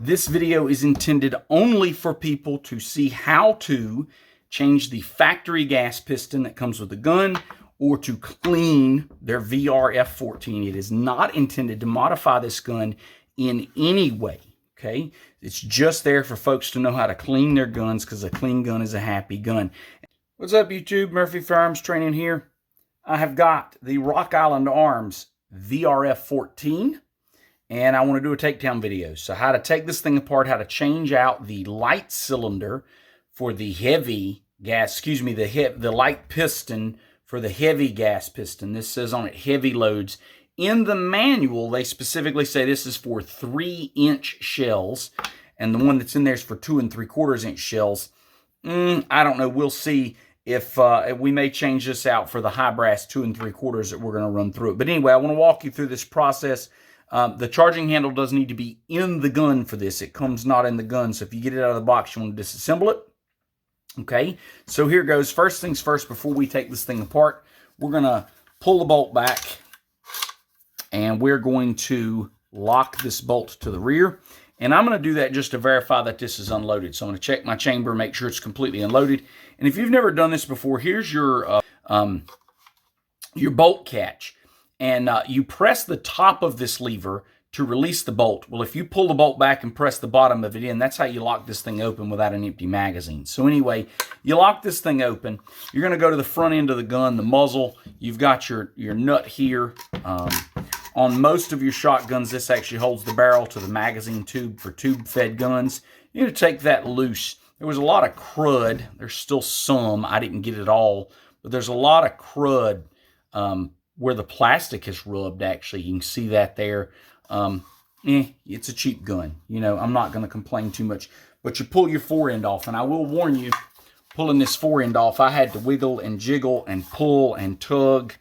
This video is intended only for people to see how to change the factory gas piston that comes with the gun or to clean their VRF14. It is not intended to modify this gun in any way, okay? It's just there for folks to know how to clean their guns because a clean gun is a happy gun. What's up, YouTube? Murphy Firearms Training here. I have got the Rock Island Arms VRF14, and I want to do a takedown video. So how to take this thing apart, how to change out the light cylinder for the heavy gas, the light piston for the heavy gas piston. This says on it heavy loads. In the manual, they specifically say this is for 3-inch shells, and the one that's in there is for 2 3/4-inch shells. I don't know. We'll see if we may change this out for the high brass 2 3/4 that we're going to run through it. But anyway, I want to walk you through this process. The charging handle does need to be in the gun for this. It comes not in the gun, so if you get it out of the box, you want to disassemble it. Okay, so here goes. First things first, before we take this thing apart, we're going to pull the bolt back, and we're going to lock this bolt to the rear. And I'm going to do that just to verify that this is unloaded. So I'm going to check my chamber, make sure it's completely unloaded. And if you've never done this before, here's your bolt catch. And you press the top of this lever to release the bolt. Well, if you pull the bolt back and press the bottom of it in, that's how you lock this thing open without an empty magazine. So anyway, you lock this thing open. You're going to go to the front end of the gun, the muzzle. You've got your nut here. On most of your shotguns, this actually holds the barrel to the magazine tube for tube-fed guns. You're going to take that loose. There was a lot of crud. There's still some. I didn't get it all. But there's a lot of crud where the plastic has rubbed, actually. You can see that there. It's a cheap gun. You know, I'm not going to complain too much. But you pull your forend off. And I will warn you, pulling this forend off, I had to wiggle and jiggle and pull and tug.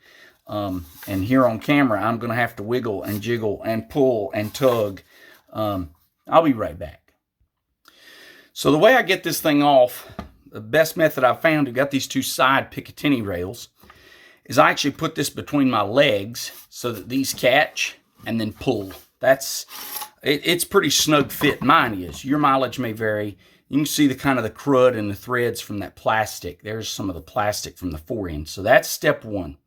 And here on camera, I'm going to have to wiggle and jiggle and pull and tug. I'll be right back. So the way I get this thing off, the best method I've found, we've got these two side Picatinny rails, is I actually put this between my legs so that these catch and then pull. It's pretty snug fit. Mine is. Your mileage may vary. You can see the kind of the crud and the threads from that plastic. There's some of the plastic from the forend. So that's step one.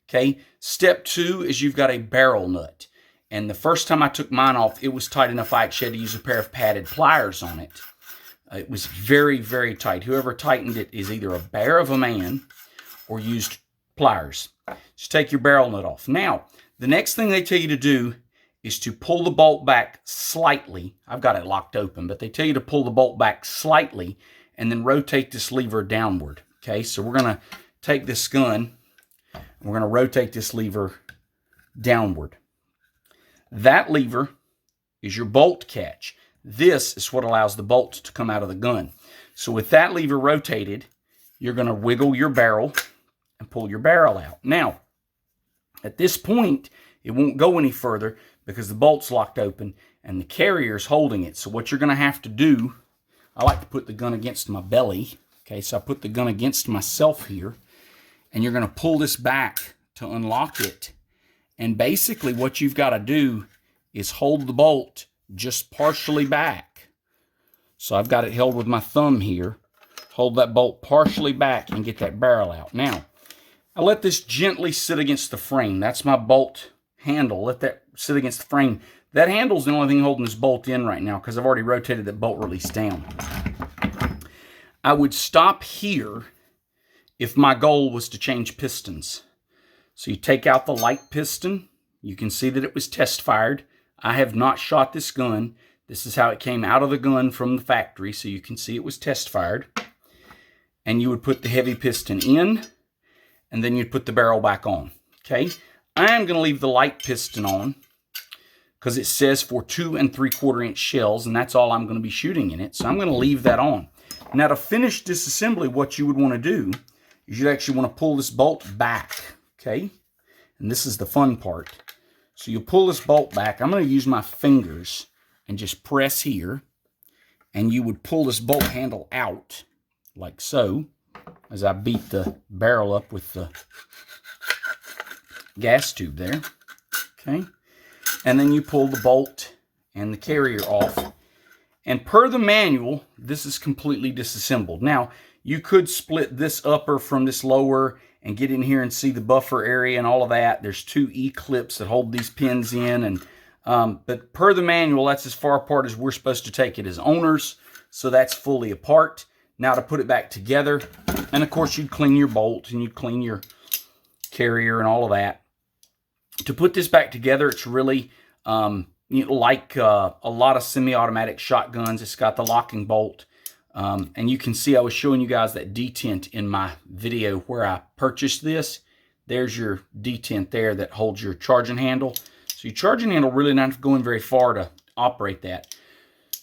Okay, step two is you've got a barrel nut. And the first time I took mine off, it was tight enough I actually had to use a pair of padded pliers on it. It was very, very tight. Whoever tightened it is either a bear of a man or used pliers. Just take your barrel nut off. Now, the next thing they tell you to do is to pull the bolt back slightly. I've got it locked open, but they tell you to pull the bolt back slightly and then rotate this lever downward. Okay, so we're going to take this gun. We're going to rotate this lever downward. That lever is your bolt catch. This is what allows the bolt to come out of the gun. So with that lever rotated, you're going to wiggle your barrel and pull your barrel out. Now, at this point, it won't go any further because the bolt's locked open and the carrier's holding it. So what you're going to have to do, I like to put the gun against my belly. Okay, so I put the gun against myself here. And you're going to pull this back to unlock it. And basically what you've got to do is hold the bolt just partially back. So I've got it held with my thumb here. Hold that bolt partially back and get that barrel out. Now, I let this gently sit against the frame. That's my bolt handle. Let that sit against the frame. That handle's the only thing holding this bolt in right now because I've already rotated that bolt release down. I would stop here if my goal was to change pistons. So you take out the light piston. You can see that it was test fired. I have not shot this gun. This is how it came out of the gun from the factory. So you can see it was test fired. And you would put the heavy piston in, and then you'd put the barrel back on. Okay, I'm going to leave the light piston on because it says for 2 3/4-inch shells, and that's all I'm going to be shooting in it. So I'm going to leave that on. Now to finish disassembly, what you would want to do, you actually want to pull this bolt back, okay? And this is the fun part. So you pull this bolt back. I'm going to use my fingers and just press here. And you would pull this bolt handle out, like so, as I beat the barrel up with the gas tube there, okay? And then you pull the bolt and the carrier off. And per the manual, this is completely disassembled. Now, you could split this upper from this lower and get in here and see the buffer area and all of that. There's 2 E-clips that hold these pins in. But per the manual, that's as far apart as we're supposed to take it as owners. So that's fully apart. Now to put it back together, and of course you'd clean your bolt and you'd clean your carrier and all of that. To put this back together, it's really like a lot of semi-automatic shotguns. It's got the locking bolt. And you can see I was showing you guys that detent in my video where I purchased this. There's your detent there that holds your charging handle. So your charging handle really not going very far to operate that.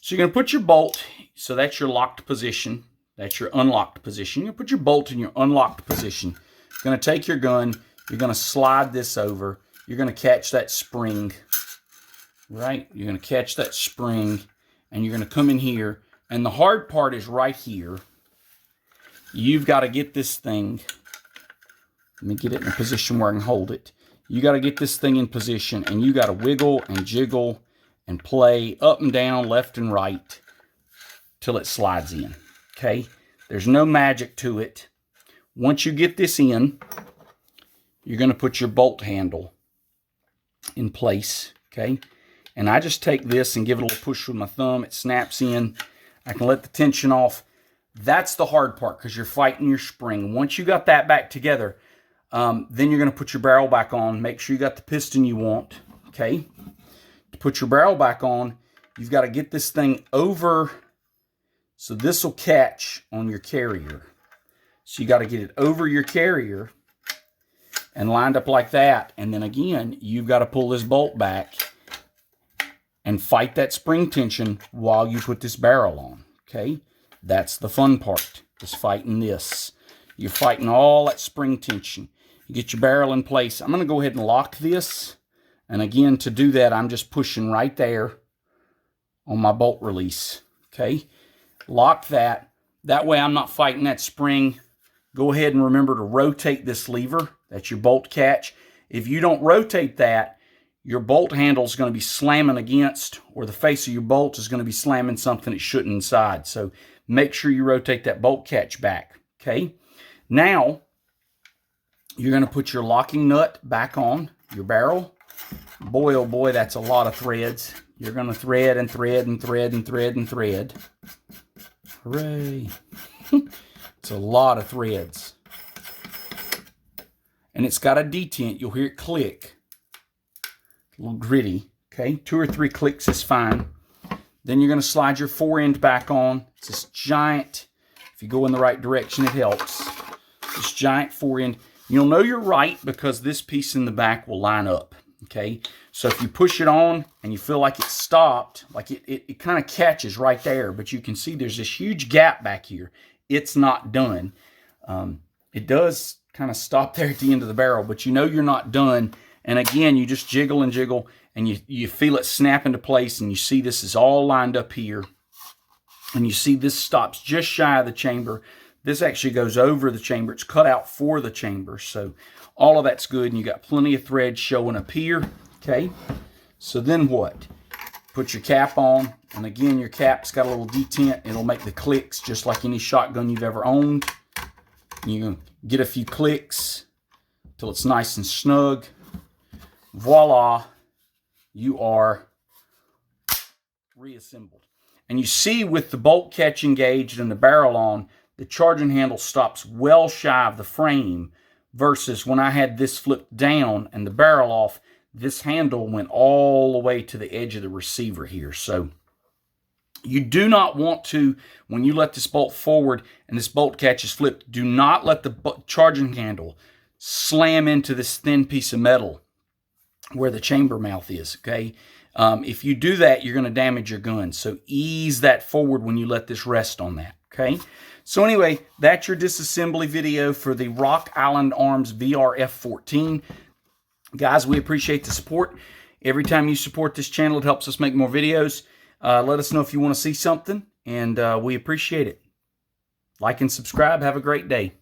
So you're going to put your bolt, so that's your locked position. That's your unlocked position. You're going to put your bolt in your unlocked position. You're going to take your gun. You're going to slide this over. You're going to catch that spring, right? You're going to catch that spring, and you're going to come in here. And the hard part is right here. You've got to get this thing. Let me get it in a position where I can hold it. You got to get this thing in position, and you got to wiggle and jiggle and play up and down, left and right, till it slides in. Okay? There's no magic to it. Once you get this in, you're going to put your bolt handle in place. Okay? And I just take this and give it a little push with my thumb. It snaps in. I can let the tension off. That's the hard part because you're fighting your spring. Once you got that back together, then you're going to put your barrel back on. Make sure you got the piston you want. Okay? To put your barrel back on, you've got to get this thing over so this will catch on your carrier. So you got to get it over your carrier and lined up like that. And then again, you've got to pull this bolt back and fight that spring tension while you put this barrel on, okay? That's the fun part, is fighting this. You're fighting all that spring tension. You get your barrel in place. I'm going to go ahead and lock this. And again, to do that, I'm just pushing right there on my bolt release, okay? Lock that. That way I'm not fighting that spring. Go ahead and remember to rotate this lever. That's your bolt catch. If you don't rotate that, your bolt handle is going to be slamming against, or the face of your bolt is going to be slamming something it shouldn't inside. So make sure you rotate that bolt catch back, okay? Now, you're going to put your locking nut back on your barrel. Boy, oh boy, that's a lot of threads. You're going to thread and thread and thread and thread and thread. Hooray. It's a lot of threads. And it's got a detent. You'll hear it click. A little gritty, okay? 2 or 3 clicks is fine. Then you're going to slide your forend back on. It's this giant, if you go in the right direction, it helps. This giant forend. You'll know you're right because this piece in the back will line up, okay? So if you push it on and you feel like it's stopped, like it kind of catches right there, but you can see there's this huge gap back here. It's not done. It does kind of stop there at the end of the barrel, but you know you're not done. And again, you just jiggle and jiggle, and you feel it snap into place, and you see this is all lined up here. And you see this stops just shy of the chamber. This actually goes over the chamber. It's cut out for the chamber. So all of that's good, and you got plenty of thread showing up here. Okay, so then what? Put your cap on, and again, your cap's got a little detent. It'll make the clicks just like any shotgun you've ever owned. You get a few clicks till it's nice and snug. Voila, you are reassembled. And you see with the bolt catch engaged and the barrel on, the charging handle stops well shy of the frame versus when I had this flipped down and the barrel off, this handle went all the way to the edge of the receiver here. So you do not want to, when you let this bolt forward and this bolt catch is flipped, do not let the charging handle slam into this thin piece of metal where the chamber mouth is, okay? If you do that, you're going to damage your gun. So ease that forward when you let this rest on that, okay? So anyway, that's your disassembly video for the Rock Island Arms VRF14. Guys, we appreciate the support. Every time you support this channel, it helps us make more videos. Let us know if you want to see something, and we appreciate it. Like and subscribe. Have a great day.